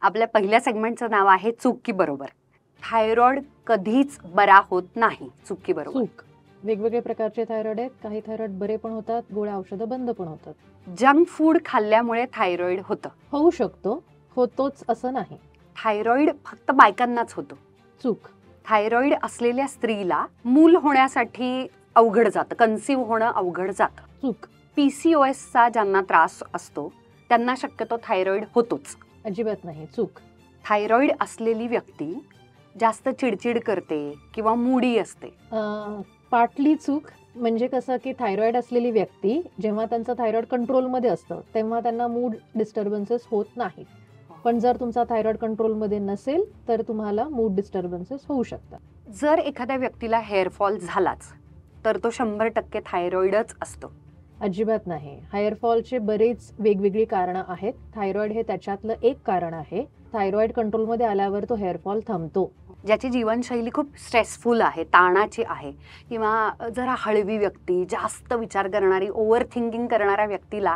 आपल्या पहिल्या सेगमेंटचं नाव आहे चूक की बरोबर. थायरॉइड कधीच बरा होत नाही. चूक की बरोबर? चूक. वेगवेगळे प्रकारचे थायरॉइड आहेत. काही थायरॉइड बरे पण होतात, गोळ्या औषधं बंद पण होतात. जंक फूड खाल्ल्यामुळे थायरॉइड होतं? होऊ शकतो, होतोच असं नाही. थायरॉइड फक्त बायकांनाच होतो? चूक. थायरॉइड असलेल्या स्त्रीला मूल होण्यासाठी अवघड जातं, कन्सीव्ह होणं अवघड जातं? चूक. PCOSचा ज्यांना त्रास असतो त्यांना शक्यतो थायरॉइड होतोच? अजिबात नाही. चूक. थायरॉइड असलेली व्यक्ती जास्त चिडचिड करते किंवा मूडी असते? पार्टली चूक. म्हणजे कसं की थायरॉइड असलेली व्यक्ती जेव्हा त्यांचं थायरॉइड कंट्रोलमध्ये असतं तेव्हा त्यांना मूड डिस्टर्बन्सेस होत नाहीत. पण जर तुमचा थायरॉइड कंट्रोलमध्ये नसेल तर तुम्हाला मूड डिस्टर्बन्सेस होऊ शकतात. जर एखाद्या व्यक्तीला हेअरफॉल झालाच तर तो 100% थायरॉइडच असतो? अजिबात नाही. हेअरफॉलचे बरेच वेगवेगळी कारणं आहेत. थायरॉइड हे त्याच्यातलं एक कारण आहे. थायरॉइड कंट्रोलमध्ये आल्यावर तो हेअरफॉल थांबतो. ज्याची जीवनशैली खूप स्ट्रेसफुल आहे, ताणाची आहे, किंवा जरा हळवी व्यक्ती, जास्त विचार करणारी, ओव्हर थिंकिंग करणाऱ्या व्यक्तीला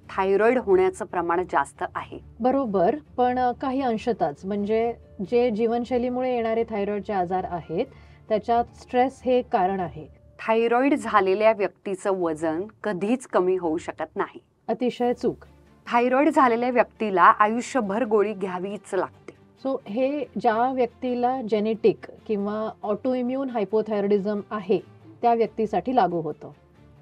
थायरॉइड होण्याचं प्रमाण जास्त आहे? बरोबर, पण काही अंशतच. म्हणजे जे जीवनशैलीमुळे येणारे थायरॉइडचे आजार आहेत त्याच्यात स्ट्रेस हे एक कारण आहे. थायरॉइड झालेल्या व्यक्तीचं वजन कधीच कमी होऊ शकत नाही? अतिशय चूक. थायरॉइड झालेल्या व्यक्तीला आयुष्यभर गोळी घ्यावीच लागते? सो हे ज्या व्यक्तीला जेनेटिक किंवा ऑटो इम्युन हायपोथायरॉइडिझम आहे त्या व्यक्तीसाठी लागू होतं.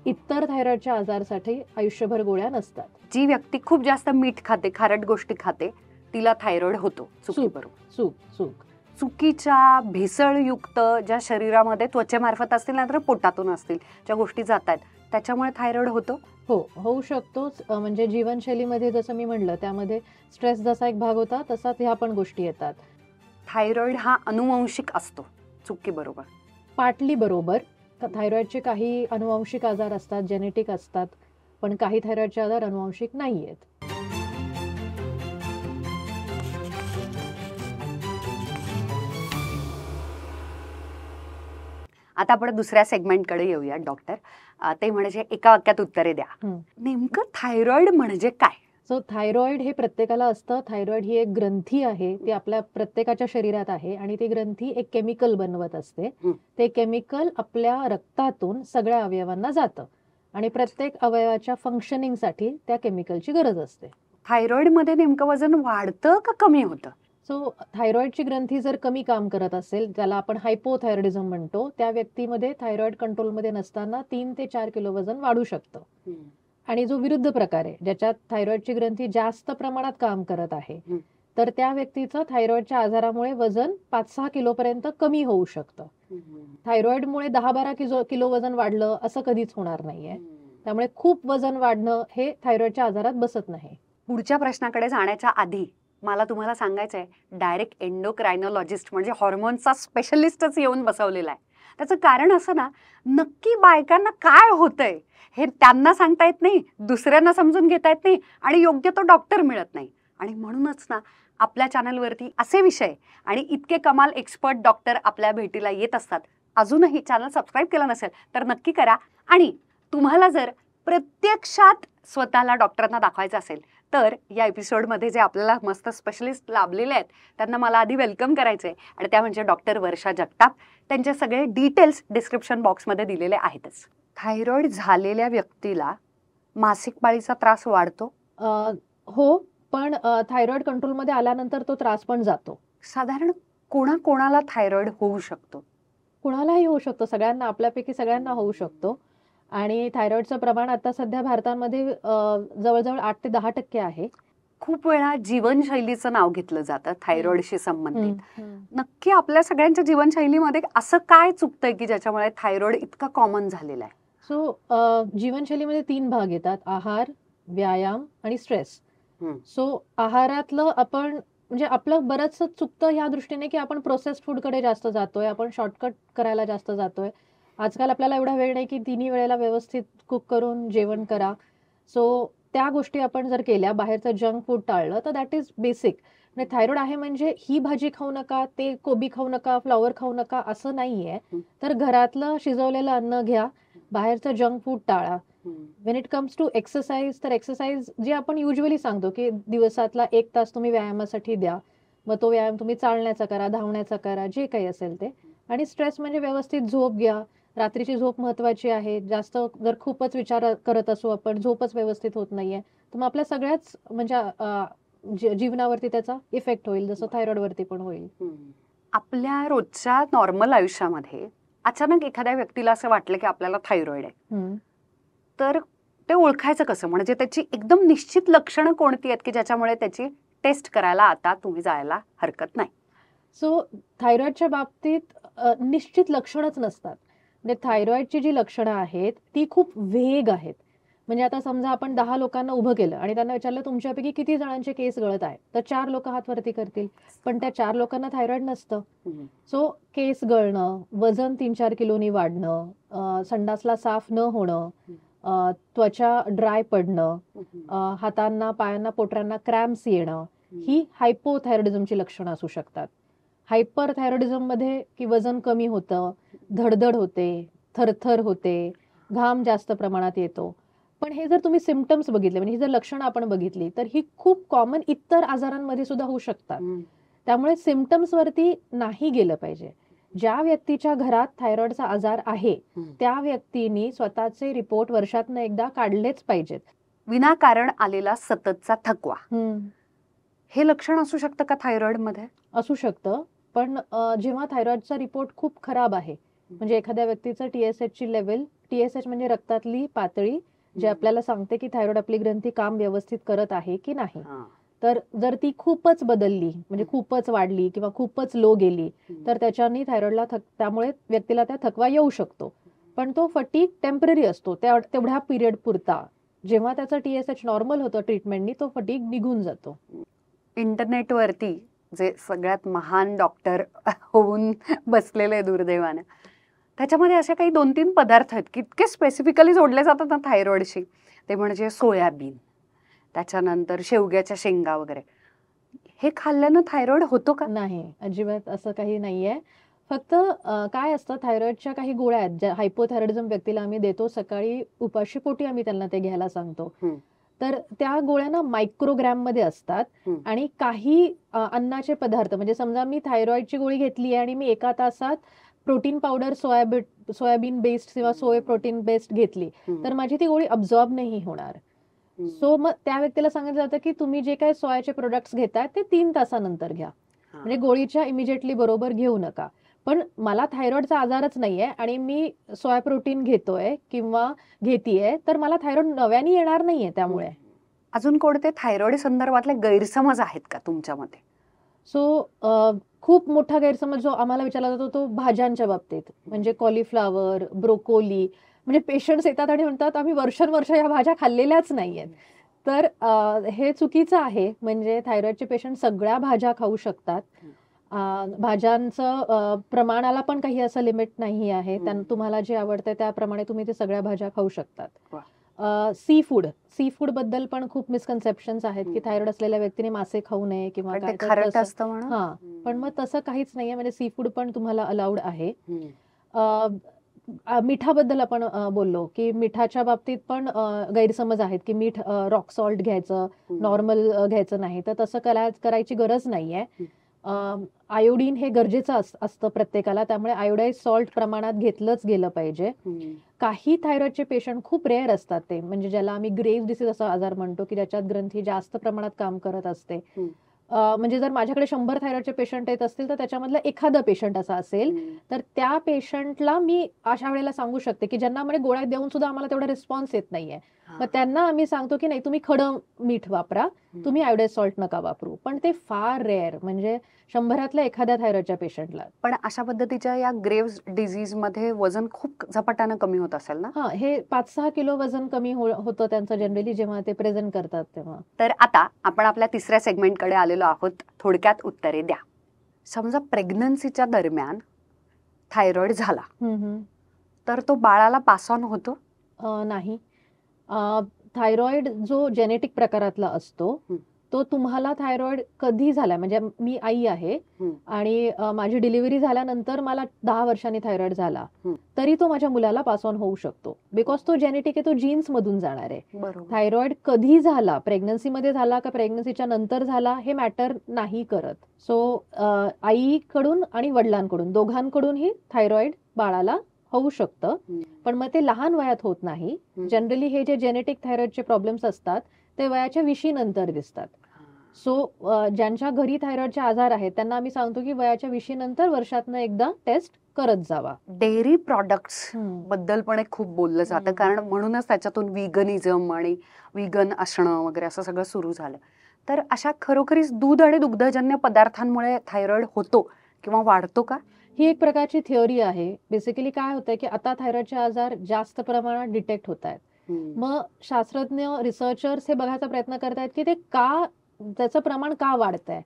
इतर थायरॉइडच्या आजारासाठी आयुष्यभर गोळ्या नसतात. जी व्यक्ती खूप जास्त मीठ खाते, खारट गोष्टी खाते, तिला थायरॉइड होतो? चुकी बरोबर? चूक. चूक. चुकीच्या भेसळयुक्त ज्या शरीरामध्ये त्वचेमार्फत असतील नाहीतर पोटातून असतील ज्या गोष्टी जात आहेत त्याच्यामुळे थायरॉइड होतो? हो, होऊ शकतोच. म्हणजे जीवनशैलीमध्ये जसं मी म्हणलं त्यामध्ये स्ट्रेस जसा एक भाग होता तसाच ह्या पण गोष्टी येतात. थायरॉइड हा अनुवंशिक असतो? चुकी बरोबर? पार्टली बरोबर. थायरॉइडचे काही अनुवंशिक आजार असतात, जेनेटिक असतात, पण काही थायरॉइडचे आजार अनुवंशिक नाही आहेत. आता आपण दुसऱ्या सेगमेंटकडे येऊया डॉक्टर. ते म्हणजे एका वाक्यात उत्तरे द्या. नेमकं थायरॉइड म्हणजे काय? सो थायरॉइड हे प्रत्येकाला असतं. थायरॉइड ही एक ग्रंथी आहे, ती आपल्या प्रत्येकाच्या शरीरात आहे आणि ती ग्रंथी एक केमिकल बनवत असते. ते केमिकल आपल्या रक्तातून सगळ्या अवयवांना जातं आणि प्रत्येक अवयवाच्या फंक्शनिंगसाठी त्या केमिकलची गरज असते. थायरॉइडमध्ये नेमकं वजन वाढतं का कमी होतं? सो थायरॉइडची ग्रंथी जर कमी काम करत असेल, त्याला आपण हायपोथायरॉइडिझम म्हणतो, त्या व्यक्तीमध्ये थायरॉइड कंट्रोलमध्ये नसताना 3 ते 4 किलो वजन वाढू शकतं. आणि जो विरुद्ध प्रकार आहे ज्याच्यात थायरॉइडची ग्रंथी जास्त प्रमाणात काम करत आहे तर त्या व्यक्तीचं थायरॉइडच्या आजारामुळे वजन 5-6 किलोपर्यंत कमी होऊ शकतं. थायरॉइडमुळे 10-12 किलो वजन वाढलं असं कधीच होणार नाहीये. त्यामुळे खूप वजन वाढणं हे थायरॉइडच्या आजारात बसत नाही. पुढच्या प्रश्नाकडे जाण्याच्या आधी मला तुम्हाला सांगायचं आहे, डायरेक्ट एंडोक्रायनॉलॉजिस्ट म्हणजे हॉर्मोनचा स्पेशलिस्टच येऊन बसवलेला आहे. त्याचं कारण असं ना, नक्की बायकांना काय होतंय हे त्यांना सांगता येत नाही, दुसऱ्यांना समजून घेता येत नाही आणि योग्य तो डॉक्टर मिळत नाही. आणि म्हणूनच ना आपल्या चॅनलवरती असे विषय आणि इतके कमाल एक्सपर्ट डॉक्टर आपल्या भेटीला येत असतात. अजूनही चॅनल सबस्क्राईब केलं नसेल तर नक्की करा. आणि तुम्हाला जर प्रत्यक्षात स्वतःला डॉक्टरांना दाखवायचं असेल तर या एपिसोडमध्ये जे आपल्याला मस्त स्पेशलिस्ट लाभलेले आहेत त्यांना मला आधी वेलकम करायचं आहे आणि त्या म्हणजे डॉक्टर वर्षा जगताप. त्यांचे सगळे डिटेल्स डिस्क्रिप्शन बॉक्समध्ये दिलेले आहेतच. थायरॉइड झालेल्या व्यक्तीला मासिक पाळीचा त्रास वाढतो? हो, पण थायरॉइड कंट्रोलमध्ये आल्यानंतर तो त्रास पण जातो. साधारण कोणाला थायरॉइड होऊ शकतो? कुणालाही होऊ शकतो. सगळ्यांना, आपल्यापैकी सगळ्यांना होऊ शकतो. आणि थायरॉइडचं प्रमाण आता सध्या भारतामध्ये जवळजवळ 8 ते 10% आहे. खूप वेळा जीवनशैलीचं नाव घेतलं जातं थायरॉइडशी संबंधित. नक्की आपल्या सगळ्यांच्या जीवनशैलीमध्ये असं काय चुकतंय की ज्याच्यामुळे थायरॉइड इतका कॉमन झालेला आहे? सो जीवनशैलीमध्ये 3 भाग येतात: आहार, व्यायाम आणि स्ट्रेस. सो आहारातलं आपण म्हणजे आपलं बरंचसं चुकतं ह्या दृष्टीने की आपण प्रोसेस्ड फूडकडे जास्त जातोय, आपण शॉर्टकट करायला जास्त जातोय. आजकाल आपल्याला एवढा वेळ नाही की 3 वेळेला व्यवस्थित कुक करून जेवण करा. सो त्या गोष्टी आपण जर केल्या, बाहेरचं जंक फूड टाळलं तर दॅट इज बेसिक. म्हणजे थायरॉइड आहे म्हणजे ही भाजी खाऊ नका, ते कोबी खाऊ नका, फ्लॉवर खाऊ नका असं नाहीये. तर घरातलं शिजवलेलं अन्न घ्या, बाहेरचं जंक फूड टाळा. When it comes to exercise, तर एक्सरसाइज जे आपण युजली सांगतो की दिवसातला 1 तास तुम्ही व्यायामासाठी द्या, मग तो व्यायाम तुम्ही चालण्याचा करा, धावण्याचा करा, जे काही असेल ते. आणि स्ट्रेस म्हणजे व्यवस्थित झोप घ्या. रात्रीची झोप महत्वाची आहे. जास्त जर खूपच विचार करत असू आपण, झोपच व्यवस्थित होत नाहीये, तर मग आपल्या सगळ्याच म्हणजे जीवनावरती त्याचा इफेक्ट होईल, जसं थायरॉइड वरती पण होईल. आपल्या रोजच्या नॉर्मल आयुष्यामध्ये अचानक एखाद्या व्यक्तीला असं वाटलं की आपल्याला थायरॉइड आहे, तर ते ओळखायचं कसं? म्हणजे त्याची एकदम निश्चित लक्षणं कोणती आहेत की ज्याच्यामुळे त्याची टेस्ट करायला आता तुम्ही जायला हरकत नाही? सो थायरॉइडच्या बाबतीत निश्चित लक्षणच नसतात. म्हणजे थायरॉइडची जी लक्षणं आहेत ती खूप वेग आहेत. म्हणजे आता समजा आपण 10 लोकांना उभं केलं आणि त्यांना विचारलं तुमच्यापैकी किती जणांचे केस गळत आहेत, तर 4 लोक हात वरती करतील. पण त्या 4 लोकांना थायरॉइड नसतं. सो केस गळणं, वजन 3-4 किलोनी वाढणं, संडासला साफ न होणं, त्वचा ड्राय पडणं, हातांना, पायांना, पोटऱ्यांना क्रॅम्प्स येणं, ही हायपोथायरॉइडिझमची लक्षणं असू शकतात. हायपर थायरॉइडिझम मध्ये की वजन कमी होतं, धडधड होते, थरथर होते, घाम जास्त प्रमाणात येतो. पण हे जर तुम्ही सिम्पटम्स बघितले, म्हणजे ही जर लक्षणं आपण बघितली, तर ही खूप कॉमन इतर आजारांमध्ये सुद्धा होऊ शकतात. त्यामुळे सिम्पटम्स वरती नाही गेलं पाहिजे. ज्या व्यक्तीच्या घरात थायरॉइडचा आजार आहे त्या व्यक्तीने स्वतःचे रिपोर्ट वर्षातनं एकदा काढलेच पाहिजेत. विनाकारण आलेला सततचा थकवा हे लक्षण असू शकतं का थायरॉइड मध्ये? असू शकतं. पण जेव्हा थायरॉइडचा रिपोर्ट खूप खराब आहे, म्हणजे एखाद्या व्यक्तीचं TSH ची लेवल, TSH म्हणजे रक्तातली पातळी, जे आपल्याला सांगते की थायरॉइड आपली ग्रंथी काम व्यवस्थित करत आहे की नाही. तर जर ती खूपच बदलली, म्हणजे खूपच वाढली किंवा खूपच लो गेली, तर त्याच्याने थायरॉइडला त्यामुळे व्यक्तीला त्या थकवा येऊ शकतो. पण तो फटीग टेम्पररी असतो, तेवढ्या पिरियड पुरता. जेव्हा त्याचा TSH नॉर्मल होतं ट्रीटमेंटनी, तो फटीग निघून जातो. इंटरनेटवरती जे सगळ्यात महान डॉक्टर होऊन बसलेले दुर्दैवाने, त्याच्यामध्ये असे काही 2-3 पदार्थ आहेत की इतके स्पेसिफिकली जोडले जातात ना थायरॉइडशी. ते म्हणजे सोयाबीन, त्याच्यानंतर शेवग्याच्या शेंगा वगैरे. हे खाल्ल्यानं थायरॉइड होतो का? नाही, अजिबात असं काही नाहीये. फक्त काय असतं, थायरॉइडच्या काही गोळ्या आहेत ज्या हायपोथायरॉइडिझम व्यक्तीला आम्ही देतो. सकाळी उपाशी पोटी आम्ही त्यांना ते घ्यायला सांगतो. तर त्या गोळ्या ना मायक्रोग्रॅम मध्ये असतात आणि काही अन्नाचे पदार्थ, म्हणजे समजा मी थायरॉइडची गोळी घेतली आणि मी 1 तासात प्रोटीन पावडर सोयाबीन बेस्ड किंवा सोय प्रोटीन बेस्ड घेतली, तर माझी ती गोळी अब्झॉर्ब नाही होणार. सो मग त्या व्यक्तीला सांगितलं जातं की तुम्ही जे काही सोयाचे प्रोडक्ट्स घेताय ते 3 तासानंतर घ्या. म्हणजे गोळीच्या इमिजिएटली बरोबर घेऊ नका. पण मला थायरॉइडचा आजारच नाहीये आणि मी सोया प्रोटीन घेतोय किंवा घेतीये, तर मला थायरॉइड नव्याने येणार नाहीये त्यामुळे. अजून कोणते थायरॉइड संदर्भातले गैरसमज आहेत का तुमच्या मते? सो खूप मोठा गैरसमज जो आम्हाला विचारला जातो तो भाज्यांच्या बाबतीत, म्हणजे कॉलीफ्लॉवर, ब्रोकोली. म्हणजे पेशंट्स येतात आणि म्हणतात आम्ही वर्षानुवर्ष या भाज्या खाल्लेल्याच नाहीयेत. तर हे चुकीचं आहे. म्हणजे थायरॉइडचे पेशंट सगळ्या भाज्या खाऊ शकतात. भाज्यांचं प्रमाणाला पण काही असं लिमिट नाही आहे. तुम्हाला जे आवडतं त्याप्रमाणे तुम्ही ते सगळ्या भाज्या खाऊ शकतात. सी फूड बद्दल पण खूप मिसकन्सेप्शन्स आहेत की थायरॉइड असलेल्या व्यक्तीने मासे खाऊ नये किंवा काय. पण मग तसं काहीच नाहीये. म्हणजे सी फूड पण तुम्हाला अलाउड आहे. मिठाबद्दल आपण बोललो की मिठाच्या बाबतीत पण गैरसमज आहेत की मीठ रॉक सॉल्ट घ्यायचं, नॉर्मल घ्यायचं नाही. तर तसं करायची गरज नाहीये. आयोडीन हे गरजेचं असतं प्रत्येकाला, त्यामुळे आयोडाइज सॉल्ट प्रमाणात घेतलंच गेलं पाहिजे. काही थायरॉइडचे पेशंट खूप रेअर असतात, ते म्हणजे ज्याला आम्ही ग्रेव्ह डिसीज असा आजार म्हणतो की ज्याच्यात ग्रंथी जास्त प्रमाणात काम करत असते. म्हणजे जर माझ्याकडे 100 थायरॉइडचे पेशंट येत असतील तर त्याच्यामधलं एखादं पेशंट असा असेल, तर त्या पेशंटला मी अशा वेळेला सांगू शकते की ज्यांना म्हणजे गोळ्या देऊन सुद्धा आम्हाला तेवढा रिस्पॉन्स येत नाहीये, मग त्यांना आम्ही सांगतो की नाही तुम्ही खडं मीठ वापरा, तुम्ही आयोडाइज सॉल्ट नका वापरू. पण ते फार रेअर, म्हणजे 100तल्या एखाद्या थायरॉइडच्या पेशंटला. पण अशा पद्धतीच्या या ग्रेव्ह डिझीज मध्ये वजन खूप झपाट्यानं कमी होत असेल ना? हे 5-6 किलो वजन कमी होतं त्यांचं जनरली जेव्हा ते प्रेझेंट करतात तेव्हा. तर आता आपण आपल्या तिसऱ्या सेगमेंटकडे आलेलो आहोत. थोडक्यात उत्तरे द्या. समजा प्रेग्नन्सीच्या दरम्यान थायरॉइड झाला तर तो बाळाला पास ऑन होतो? नाही. थायरॉइड जो जेनेटिक प्रकारातला असतो तो तुम्हाला थायरॉइड कधी झाला, म्हणजे मी आई आहे हम्म. आणि माझी डिलिव्हरी झाल्यानंतर मला 10 वर्षांनी थायरॉइड झाला, हम्म. तरी तो माझ्या मुलाला पास ऑन होऊ शकतो, बिकॉज तो जेनेटिक आहे, तो जीन्स मधून जाणार आहे. बरोबर. थायरॉइड कधी झाला, प्रेग्नन्सीमध्ये झाला का प्रेग्नन्सीच्या नंतर झाला, हे मॅटर नाही करत. सो आईकडून आणि वडिलांकडून दोघांकडूनही थायरॉइड बाळाला होऊ शकतं, हम्म. पण मग ते लहान वयात होत नाही. हम्म. जनरली हे जे जेनेटिक थायरॉइडचे प्रॉब्लेम्स असतात ते वयाच्या 20 नंतर दिसतात. सो ज्यांच्या घरी थायरॉइडचे आजार आहेत त्यांना आम्ही सांगतो की वयाच्या 20 नंतर वर्षातनं एकदा टेस्ट करत जावा. डेअरी प्रॉडक्ट्स बद्दल पण एक खूप बोललं जातं, कारण म्हणूनच त्याच्यातून विगनिझम आणि विगन असणं वगैरे असं सगळं सुरू झालं. तर अशा खरोखरीच दूध आणि दुग्धजन्य पदार्थांमुळे थायरॉइड होतो किंवा वाढतो का? ही एक प्रकारची थिअरी आहे. बेसिकली काय होतंय की आता थायरॉइडचे आजार जास्त प्रमाणात डिटेक्ट होत आहेत. मग शास्त्रज्ञ रिसर्चर्स हे बघायचा प्रयत्न करतायत की ते का, त्याचं प्रमाण का वाढतंय.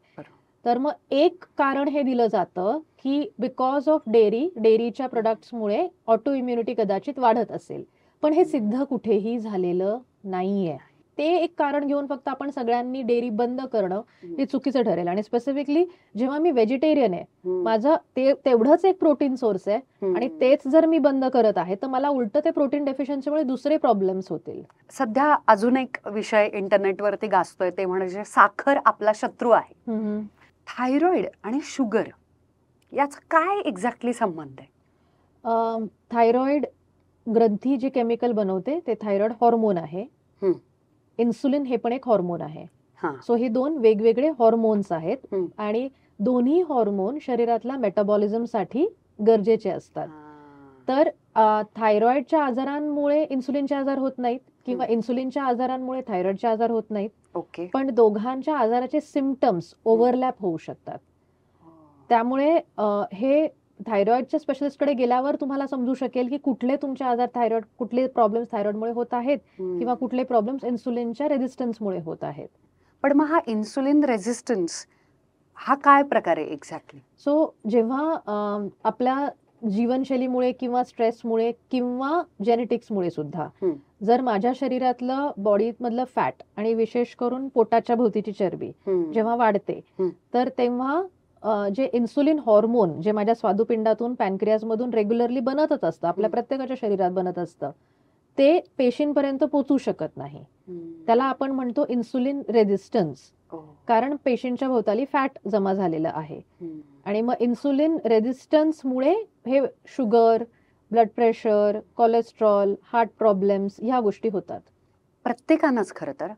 तर मग एक कारण हे दिलं जातं की बिकॉज ऑफ डेअरीच्या प्रोडक्ट्समुळे ऑटो इम्युनिटी कदाचित वाढत असेल, पण हे सिद्ध कुठेही झालेलं नाहीये. ते एक कारण घेऊन फक्त आपण सगळ्यांनी डेअरी बंद करणं हे चुकीचं ठरेल. आणि स्पेसिफिकली जेव्हा मी व्हेजिटेरियन आहे, माझं तेवढंच एक प्रोटीन सोर्स आहे आणि तेच जर मी बंद करत आहे तर मला उलट ते प्रोटीन डेफिशियन्सीमुळे दुसरे प्रॉब्लेम्स होतील. सध्या अजून एक विषय इंटरनेटवरती गाजतोय, ते म्हणजे साखर आपला शत्रू आहे. थायरॉइड आणि शुगर याचा काय एक्झॅक्टली संबंध आहे? थायरॉइड ग्रंथी जे केमिकल बनवते ते थायरॉइड हॉर्मोन आहे. इन्सुलिन हे पण एक हॉर्मोन आहे. सो हे दोन वेगवेगळे हॉर्मोन्स आहेत आणि दोन्ही हॉर्मोन शरीरातल्या मेटाबॉलिझम साठी गरजेचे असतात. तर थायरॉइडच्या आजारांमुळे इन्सुलिनचे आजार होत नाहीत किंवा इन्सुलिनच्या आजारांमुळे थायरॉइडचे आजार होत नाहीत. ओके. पण दोघांच्या आजाराचे सिम्पटम्स ओव्हरलॅप होऊ शकतात. त्यामुळे हे थायरॉइडच्या स्पेशलिस्टकडे गेल्यावर तुम्हाला समजू शकेल की कुठले तुमचे आजार थायरॉइड, कुठले प्रॉब्लेम्स थायरॉइडमुळे होत आहेत किंवा कुठले प्रॉब्लेम्स इन्सुलिनच्या रेझिस्टन्समुळे होत आहेत. पण मग हा इन्सुलिन रेझिस्टन्स हा काय प्रकार आहे एक्झॅक्टली? सो जेव्हा आपल्या जीवनशैलीमुळे किंवा स्ट्रेसमुळे किंवा जेनेटिक्समुळे सुद्धा जर माझ्या शरीरातलं बॉडीमधलं फॅट आणि विशेष करून पोटाच्या भोवतीची चरबी जेव्हा वाढते, तर तेव्हा जे इन्सुलिन हॉर्मोन जे माझ्या स्वादुपिंडातून पॅनक्रियाजमधून रेग्युलरली बनतच असतं, आपल्या प्रत्येकाच्या शरीरात बनत असतं, ते पेशींपर्यंत पोहोचू शकत नाही. त्याला आपण म्हणतो इन्सुलिन रेझिस्टन्स, कारण पेशींच्या भोवताली फॅट जमा झालेलं आहे. आणि मग इन्सुलिन रेझिस्टन्समुळे हे sugar, blood pressure, cholesterol, heart problems ह्या गोष्टी होतात. प्रत्येकानंच खरं तर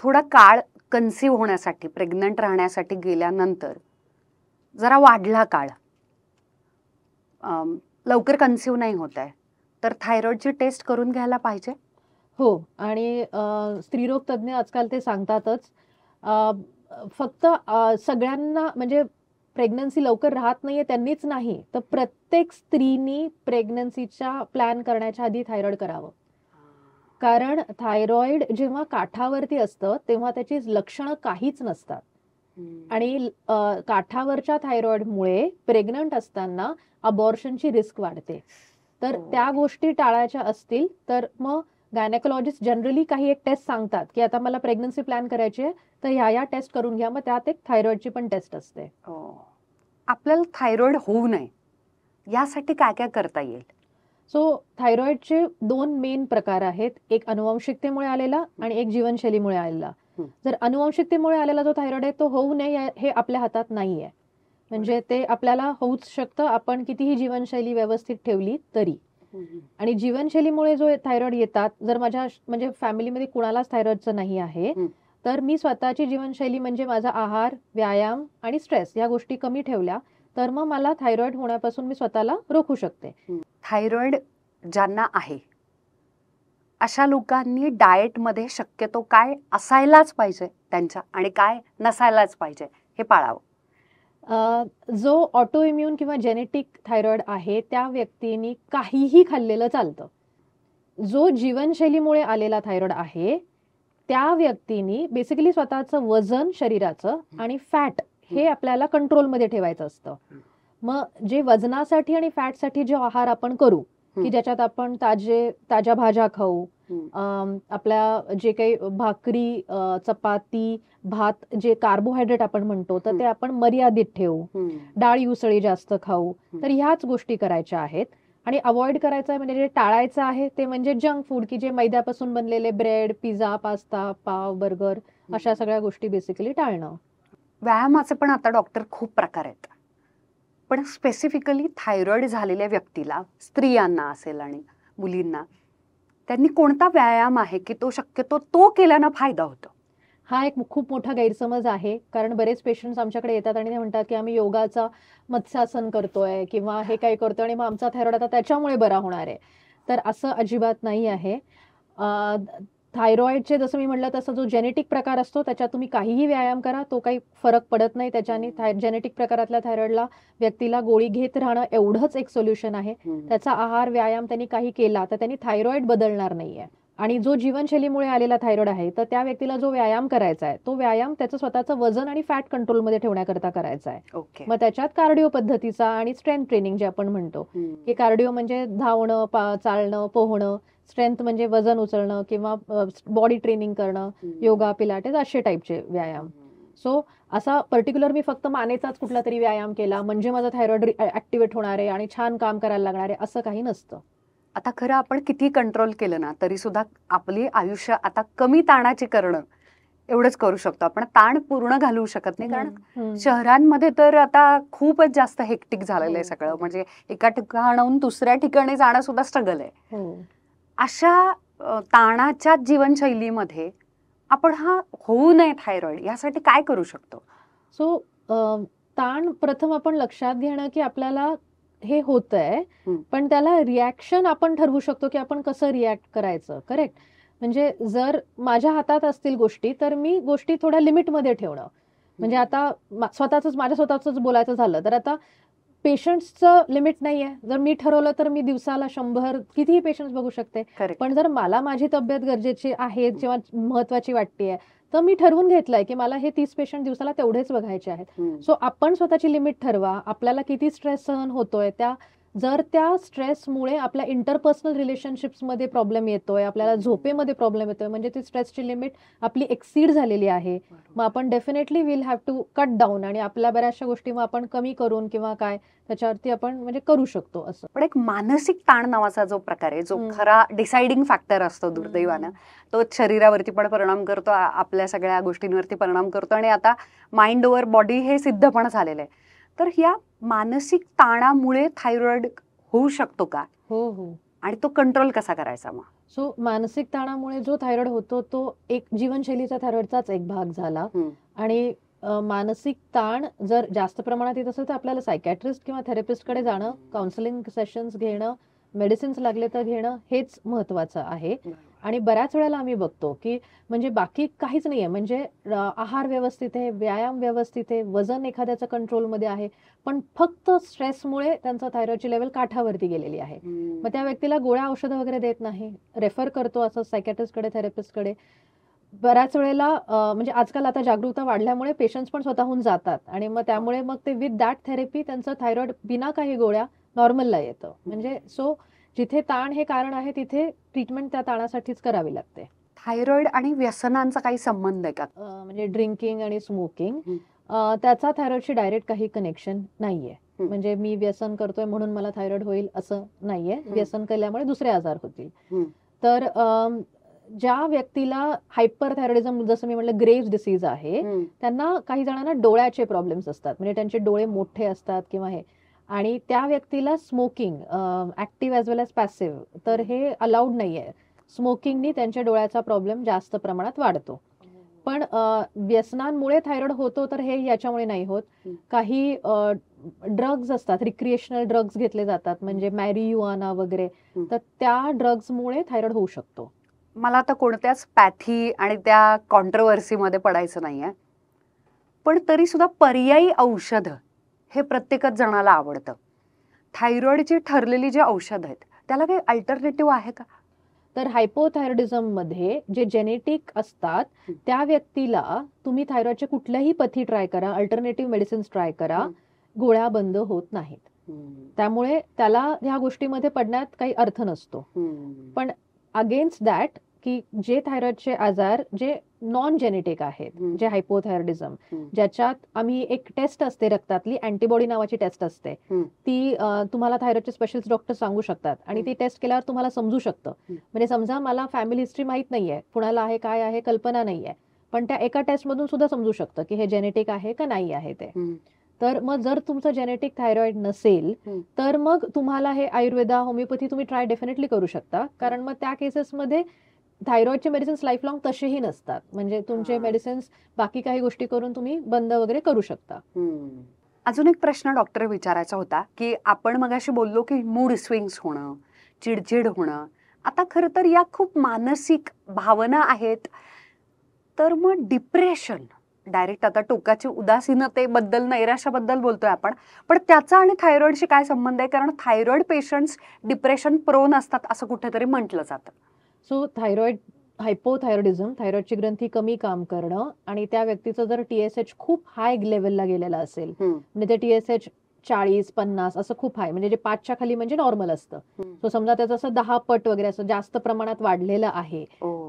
थोडा काळ कन्सीव्ह होण्यासाठी, प्रेग्नंट राहण्यासाठी गेल्यानंतर जरा वाढला काळ, लवकर कन्सीव्ह नाही होत आहे, तर थायरॉइडची टेस्ट करून घ्यायला पाहिजे. हो, आणि स्त्रीरोग तज्ज्ञ आजकाल ते सांगतातच. फक्त सगळ्यांना, म्हणजे प्रेग्नन्सी लवकर राहत नाहीये त्यांनीच नाही, तर प्रत्येक स्त्रीनी प्रेग्नन्सीचा प्लॅन करण्याच्या आधी थायरॉइड करावं. कारण थायरॉइड जेव्हा काठावरती असतं तेव्हा त्याची लक्षणं काहीच नसतात आणि काठावरच्या थायरॉइडमुळे प्रेग्नंट असताना अबॉर्शनची रिस्क वाढते. तर त्या गोष्टी टाळायच्या असतील तर मग गायनेकोलॉजिस्ट जनरली काही एक टेस्ट सांगतात की आता मला प्रेग्नन्सी प्लॅन करायची आहे तर ह्या टेस्ट करून घ्या. मग त्यात एक थायरॉइडची पण टेस्ट असते. आपल्याला थायरॉइड होऊ नये यासाठी काय काय करता येईल? सो थायरॉइडचे 2 मेन प्रकार आहेत, एक अनुवंशिकतेमुळे आलेला आणि एक जीवनशैलीमुळे आलेला. जर अनुवंशिकतेमुळे आलेला जो थायरॉइड आहे तो होऊ नये हे आपल्या हातात नाहीये. म्हणजे ते आपल्याला होऊच शकतं, आपण कितीही जीवनशैली व्यवस्थित ठेवली तरी. आणि जीवनशैलीमुळे जो थायरॉइड येतात, जर माझ्या म्हणजे फॅमिलीमध्ये कुणालाच थायरॉइडचं नाही आहे तर मी स्वतःची जीवनशैली म्हणजे माझा आहार, व्यायाम आणि स्ट्रेस या गोष्टी कमी ठेवल्या तर मग मला थायरॉइड होण्यापासून मी स्वतःला रोखू शकते. थायरॉइड ज्यांना आहे अशा लोकांनी डाएटमध्ये शक्यतो काय असायलाच पाहिजे त्यांच्या आणि काय नसायलाच पाहिजे हे पाळावं? जो ऑटो इम्युन किंवा जेनेटिक थायरॉइड आहे त्या व्यक्तींनी काहीही खाल्लेलं चालतं. जो जीवनशैलीमुळे आलेला थायरॉइड आहे त्या व्यक्तींनी बेसिकली स्वतःचं वजन शरीराचं आणि फॅट हे आपल्याला कंट्रोलमध्ये ठेवायचं असतं. मग जे वजनासाठी आणि फॅटसाठी जो आहार आपण करू की ज्याच्यात आपण ताज्या भाज्या खाऊ, आपल्या जे काही भाकरी, चपाती, भात, जे कार्बोहायड्रेट आपण म्हणतो, तर ते आपण मर्यादित ठेवू. डाळी उसळी जास्त खाऊ. तर ह्याच गोष्टी करायच्या आहेत. आणि अवॉइड करायचं आहे म्हणजे जे टाळायचं आहे ते म्हणजे जंक फूड, की जे मैद्यापासून बनलेले ब्रेड, पिझ्झा, पास्ता, पाव, बर्गर अशा सगळ्या गोष्टी बेसिकली टाळणं. व्यायामाचे पण आता डॉक्टर खूप प्रकार आहेत, पण स्पेसिफिकली थायरॉइड झालेल्या व्यक्तीला, स्त्रियांना असेल आणि मुलींना, त्यांनी कोणता व्यायाम आहे की तो शक्यतो तो केल्यानं फायदा होतो? हा एक खूप मोठा गैरसमज आहे. कारण बरेच पेशंट्स आमच्याकडे येतात आणि ते म्हणतात की आम्ही योगाचा मत्स्यासन करतोय किंवा हे काही करतोय आणि मग आमचा थायरॉइड आता त्याच्यामुळे बरा होणार आहे. तर असं अजिबात नाही आहे. थायरॉइडचे जसं मी म्हटलं तसं जो जेनेटिक प्रकार असतो त्याच्यात तुम्ही काहीही व्यायाम करा, तो काही फरक पडत नाही त्याच्याने. जेनेटिक प्रकारातल्या थायरॉइडला व्यक्तीला गोळी घेत राहणं एवढंच एक सोल्युशन आहे. त्याचा आहार, व्यायाम त्यांनी काही केला तर त्यांनी थायरॉइड बदलणार नाहीये. आणि जो जीवनशैलीमुळे आलेला थायरॉइड आहे, तर त्या व्यक्तीला जो व्यायाम करायचा आहे, तो व्यायाम त्याचं स्वतःचं वजन आणि फॅट कंट्रोलमध्ये ठेवण्याकरता करायचा आहे. ओके. मग त्याच्यात कार्डिओ पद्धतीचा आणि स्ट्रेंथ ट्रेनिंग जे आपण म्हणतो, की कार्डिओ म्हणजे धावणं, चालणं, पोहणं, स्ट्रेंथ म्हणजे वजन उचलणं किंवा बॉडी ट्रेनिंग करणं, योगा, पिलाटेस असे टाईपचे व्यायाम. सो असा पर्टिक्युलर मी फक्त मानेचाच कुठला तरी व्यायाम केला म्हणजे माझा थायरॉइड ऍक्टिव्हेट होणार आहे आणि छान काम करायला लागणार आहे, असं काही नसतं. आता खरं आपण किती कंट्रोल केलं ना तरी सुद्धा आपली आयुष्य आता कमी ताणाची करणं एवढंच करू शकतो आपण. ताण पूर्ण घालवू शकत नाही, कारण शहरांमध्ये तर आता खूपच जास्त हेक्टिक झालेलं आहे सगळं. म्हणजे एका ठिकाणाहून दुसऱ्या ठिकाणी जाणं सुद्धा स्ट्रगल आहे. अशा ताणाच्या जीवनशैलीमध्ये आपण हा होऊ नये थायरॉइड यासाठी काय करू शकतो? सो ताण प्रथम आपण लक्षात घेणं की आपल्याला हे होतंय, पण त्याला रिॲक्शन आपण ठरवू शकतो की आपण कसं रिॲक्ट करायचं. करेक्ट. म्हणजे जर माझ्या हातात असतील गोष्टी तर मी गोष्टी थोड्या लिमिटमध्ये ठेवणं. म्हणजे आता माझ्या स्वतःच बोलायचं झालं तर आता पेशंट्सचं लिमिट नाहीये. जर मी ठरवलं तर मी दिवसाला 100 कितीही पेशंट्स बघू शकते. पण जर मला माझी तब्येत गरजेची आहे किंवा महत्वाची वाटतेय तर मी ठरवून घेतलंय की मला हे 30 पेशंट दिवसाला तेवढेच बघायचे आहेत. सो आपण स्वतःची लिमिट ठरवा. आपल्याला किती स्ट्रेस सहन होतोय, जर त्या स्ट्रेसमुळे आपल्या इंटरपर्सनल रिलेशनशिप्समध्ये प्रॉब्लेम येतोय, आपल्याला झोपेमध्ये प्रॉब्लेम येतोय, म्हणजे ती स्ट्रेसची लिमिट आपली एक्सीड झालेली आहे, मग आपण definitely will have to cut down आणि आपल्या बऱ्याचशा गोष्टी मग आपण कमी करून किंवा काय त्याच्यावरती आपण म्हणजे करू शकतो. असं पण एक मानसिक ताण नावाचा जो प्रकार आहे, जो खरा डिसाइडिंग फॅक्टर असतो दुर्दैवानं, तो शरीरावरती पण परिणाम करतो, आपल्या सगळ्या गोष्टींवरती परिणाम करतो आणि आता माइंड ओव्हर बॉडी हे सिद्ध पण झालेलं आहे. तर या मानसिक ताणामुळे थायरॉइड होऊ शकतो का? हो. आणि तो कंट्रोल कसा करायचा मग? सो मानसिक ताणामुळे जो थायरॉइड होतो तो एक जीवनशैलीचा थायरॉइडचाच एक भाग झाला. आणि मानसिक ताण जर जास्त प्रमाणात येत असेल तर आपल्याला सायकॅट्रिस्ट किंवा थेरपिस्टकडे जाणं, काउन्सिलिंग सेशन्स घेणं, मेडिसिन्स लागले तर घेणं हेच महत्वाचं आहे. आणि बऱ्याच वेळेला आम्ही बघतो की म्हणजे बाकी काहीच नाहीये, म्हणजे आहार व्यवस्थित आहे, व्यायाम व्यवस्थित आहे, वजन एखाद्याचं कंट्रोलमध्ये आहे, पण फक्त स्ट्रेसमुळे त्यांचा थायरॉइडची लेवल काठावरती गेलेली आहे. मग त्या व्यक्तीला गोळ्या औषधं वगैरे देत नाही, रेफर करतो असं सायकॅट्रिस्टकडे, थेरपिस्टकडे. बऱ्याच वेळेला म्हणजे आजकाल आता जागरूकता वाढल्यामुळे पेशंट्स पण स्वतःहून जातात आणि मग त्यामुळे मग ते विथ दॅट थेरपी त्यांचं थायरॉइड बिना काही गोळ्या नॉर्मलला येतं. म्हणजे सो जिथे ताण हे कारण आहे तिथे ट्रीटमेंट त्या ताणासाठीच करावी लागते. थायरॉइड आणि व्यसनांचा काही संबंध आहे का? म्हणजे ड्रिंकिंग आणि स्मोकिंग त्याचा थायरॉइडशी डायरेक्ट काही कनेक्शन नाहीये. म्हणजे मी व्यसन करतोय म्हणून मला थायरॉइड होईल असं नाहीये. व्यसन केल्यामुळे दुसरे आजार होतील. तर ज्या व्यक्तीला हायपरथायरॉइडिझम, जसं मी म्हटलं ग्रेव्स डिसीज आहे, त्यांना काही जणांना डोळ्याचे प्रॉब्लेम्स असतात, म्हणजे त्यांचे डोळे मोठे असतात किंवा हे, आणि त्या व्यक्तीला स्मोकिंग ऍक्टिव्ह ॲज वेल एज पॅसिव्ह तर हे अलाउड नाहीये. स्मोकिंगनी त्यांच्या डोळ्याचा प्रॉब्लेम जास्त प्रमाणात वाढतो. पण व्यसनांमुळे थायरॉइड होतो तर हे याच्यामुळे नाही होत. काही ड्रग्ज असतात, रिक्रिएशनल ड्रग्ज घेतले जातात, म्हणजे मॅरियुआना वगैरे, तर त्या ड्रग्जमुळे थायरॉइड होऊ शकतो. मला आता कोणत्याच पॅथी आणि त्या कॉन्ट्रोवर्सीमध्ये पडायचं नाहीये, पण तरी सुद्धा पर्यायी औषध हे प्रत्येकच जणाला आवडतं. थायरॉइडची ठरलेली जी औषध आहेत त्याला काही अल्टरनेटिव्ह आहे का? तर हायपोथायरॉइडिझम मध्ये जे जेनेटिक असतात त्या व्यक्तीला तुम्ही थायरॉइडचे कुठल्याही पथी ट्राय करा, अल्टरनेटिव्ह मेडिसिन्स ट्राय करा, गोळ्या बंद होत नाहीत. त्यामुळे त्याला ह्या गोष्टीमध्ये पडण्यात काही अर्थ नसतो. पण अगेन्स्ट दॅट की जे थायरॉइडचे आजार जे नॉन जेनेटिक आहेत, जे हायपोथायरॉइडिझम, ज्याच्यात आम्ही एक टेस्ट असते रक्तातली, अँटीबॉडी नावाची टेस्ट असते, ती तुम्हाला थायरॉइडचे स्पेशलिस्ट डॉक्टर सांगू शकतात आणि ती टेस्ट केल्यावर तुम्हाला समजू शकतं. म्हणजे समजा मला फॅमिली हिस्ट्री माहित नाहीये, कुणाला आहे काय आहे कल्पना नाहीये, पण त्या एका टेस्ट मधून सुद्धा समजू शकतं की हे जेनेटिक आहे का नाही आहे ते. तर मग जर तुमचं जेनेटिक थायरॉइड नसेल तर मग तुम्हाला हे आयुर्वेदा, होमिओपॅथी तुम्ही ट्राय डेफिनेटली करू शकता, कारण मग त्या केसेसमध्ये थायरॉइडचे मेडिसिन्स लाईफ लॉंग तसेही नसतात. म्हणजे तुमचे मेडिसिन्स बाकी काही गोष्टी करून तुम्ही बंद वगैरे करू शकता. अजून एक प्रश्न डॉक्टर विचारायचा होता की आपण मगाशी बोललो की मूड स्विंग्स होणं, चिडचिड होणं, आता खरं तर या खूप मानसिक भावना आहेत. तर मग डिप्रेशन, डायरेक्ट आता टोकाची उदासीनतेबद्दल, नैराश्याबद्दल बोलतोय आपण, पण त्याचा आणि थायरॉइडशी काय संबंध आहे? कारण थायरॉइड पेशंट्स डिप्रेशन प्रोन असतात असं कुठेतरी म्हटलं जातं. सो थायरॉइड हायपोथायरॉइडिझम, थायरॉइडची ग्रंथी कमी काम करणं आणि त्या व्यक्तीचं जर TSH खूप हाय लेवलला गेलेला असेल, म्हणजे ते TSH 40-50 असं खूप हाय, म्हणजे जे 5च्या खाली म्हणजे नॉर्मल असतं. सो समजा त्याचं असं 10 पट वगैरे असं जास्त प्रमाणात वाढलेलं आहे,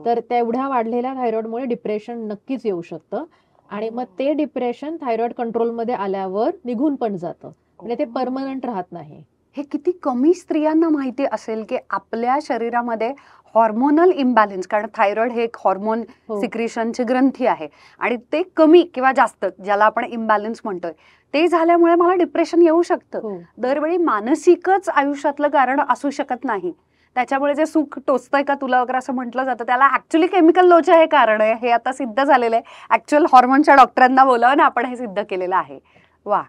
तर तेवढ्या वाढलेल्या थायरॉइडमुळे डिप्रेशन नक्कीच येऊ शकतं. आणि मग ते डिप्रेशन थायरॉइड कंट्रोलमध्ये आल्यावर निघून पण जातं, म्हणजे ते परमनंट राहत नाही. हे किती कमी स्त्रियांना माहिती असेल की आपल्या शरीरामध्ये हॉर्मोनल इम्बॅलन्स, कारण थायरॉइड हे एक हॉर्मोन सिक्रेशनची ग्रंथी आहे आणि ते कमी किंवा जास्त, ज्याला आपण इम्बॅलन्स म्हणतोय, ते झाल्यामुळे मला डिप्रेशन येऊ शकतं. दरवेळी मानसिकच आयुष्यातलं कारण असू शकत नाही. त्याच्यामुळे जे सुख टोचतंय का तुला वगैरे असं म्हटलं जातं, त्याला ऍक्च्युअली केमिकल लोचे हे कारण आहे. हे आता सिद्ध झालेलं आहे. ऍक्च्युअल हॉर्मोनच्या डॉक्टरांना बोलावं ना आपण हे सिद्ध केलेलं आहे. वा.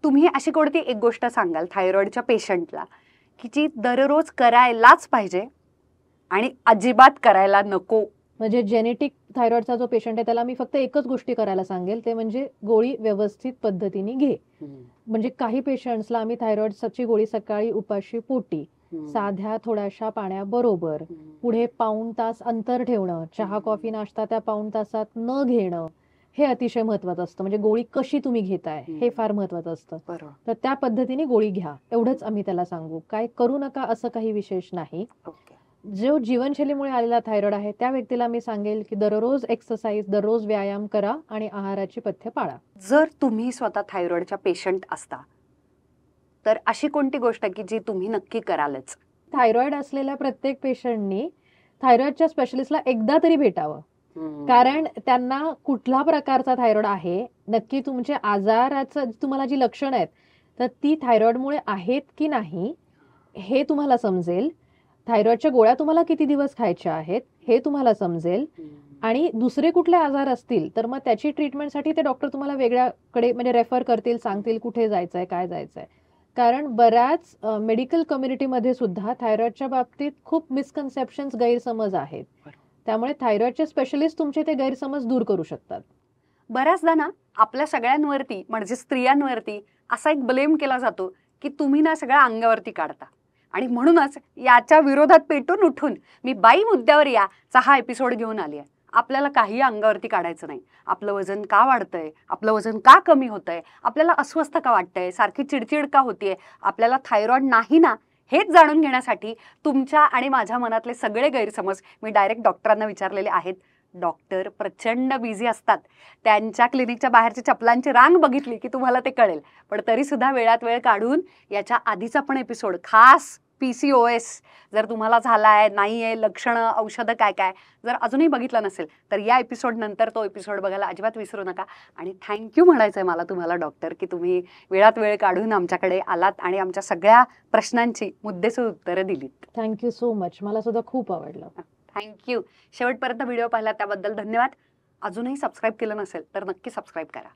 तुम्ही अशी कोणती एक गोष्ट सांगाल थायरॉइडच्या पेशंटला की जी दररोज करायलाच पाहिजे आणि अजिबात करायला नको? म्हणजे जेनेटिक थायरॉइडचा जो पेशंट आहे त्याला मी फक्त एकच गोष्टी करायला सांगेल, ते म्हणजे गोळी व्यवस्थित पद्धतीने घे. म्हणजे काही पेशंट्सला आम्ही थायरॉइडची गोळी सकाळी उपाशी पोटी साध्या थोड्याशा पाण्याबरोबर पुढे पाऊण तास अंतर ठेवणं, चहा कॉफी नाश्ता त्या पाऊण तासात न घेणं, हे अतिशय महत्वाचं असतं. म्हणजे गोळी कशी तुम्ही घेताय हे फार महत्वाचं असतं. तर त्या पद्धतीने गोळी घ्या, एवढंच आम्ही त्याला सांगू. काय करू नका असं काही विशेष नाही. जो जीवनशैलीमुळे आलेला थायरॉइड आहे त्या व्यक्तीला मी सांगेल की दररोज एक्सरसाइज, दररोज व्यायाम करा आणि आहाराची पथ्य पाळा. जर तुम्ही स्वतः थायरॉइडच्या पेशंट असता तर अशी कोणती गोष्ट की जी तुम्ही नक्की करालच? थायरॉइड असलेल्या प्रत्येक पेशंटनी थायरॉइडच्या स्पेशलिस्टला एकदा तरी भेटावं, कारण त्यांना कुठला प्रकारचा थायरॉइड आहे, नक्की तुमच्या आजाराचं तुम्हाला जी लक्षणं आहेत तर ती थायरॉइडमुळे आहेत की नाही हे तुम्हाला समजेल. थायरॉइडच्या गोळ्या तुम्हाला किती दिवस खायच्या आहेत हे तुम्हाला समजेल. आणि दुसरे कुठले आजार असतील तर मग त्याची ट्रीटमेंटसाठी ते डॉक्टर तुम्हाला वेगळ्याकडे म्हणजे रेफर करतील, सांगतील कुठे जायचंय, काय जायचंय. कारण बऱ्याच मेडिकल कम्युनिटीमध्ये सुद्धा थायरॉइडच्या बाबतीत खूप मिसकन्सेप्शन्स, गैरसमज आहेत. त्यामुळे थायरॉइडचे स्पेशलिस्ट तुमचे ते गैरसमज दूर करू शकतात. बऱ्याचदा ना आपल्या सगळ्यांवरती म्हणजे स्त्रियांवरती असा एक ब्लेम केला जातो की तुम्ही ना सगळ्या अंगावरती काढता, आणि म्हणूनच याच्या विरोधात पेटून उठून मी बाई मुद्द्यावर याचा हा एपिसोड घेऊन आली आहे. आपल्याला काही अंगावरती काढायचं नाही. आपलं वजन का वाढतंय, आपलं वजन का कमी होतंय, आपल्याला अस्वस्थ का वाटतंय, सारखी चिडचिड का होतीये, आपल्याला थायरॉइड नाही ना, हेच जाणून घेण्यासाठी तुमच्या आणि माझ्या मनातले सगळे गैरसमज मी डायरेक्ट डॉक्टरांना विचारलेले आहेत. डॉक्टर प्रचंड बिझी असतात. त्यांच्या क्लिनिकच्या बाहेरच्या चपलांची रांग बघितली की तुम्हाला ते कळेल. पण तरी सुद्धा वेळात वेळ काढून याच्या आधीचा पण एपिसोड, खास PCOS जर तुम्हाला झालाय, नाहीये, लक्षणं, औषधं काय काय जर अजूनही बघितलं नसेल तर या एपिसोड नंतर तो एपिसोड बघायला अजिबात विसरू नका. आणि थँक्यू म्हणायचंय मला तुम्हाला डॉक्टर की तुम्ही वेळात वेळ काढून आमच्याकडे आलात आणि आमच्या सगळ्या प्रश्नांची मुद्देसूद उत्तरं दिलीत. थँक्यू सो मच, मला सुद्धा खूप आवडलं. थँक्यू. शेवटपर्यंत व्हिडिओ पाहिला त्याबद्दल धन्यवाद. अजूनही सबस्क्राईब केलं नसेल तर नक्की सबस्क्राईब करा.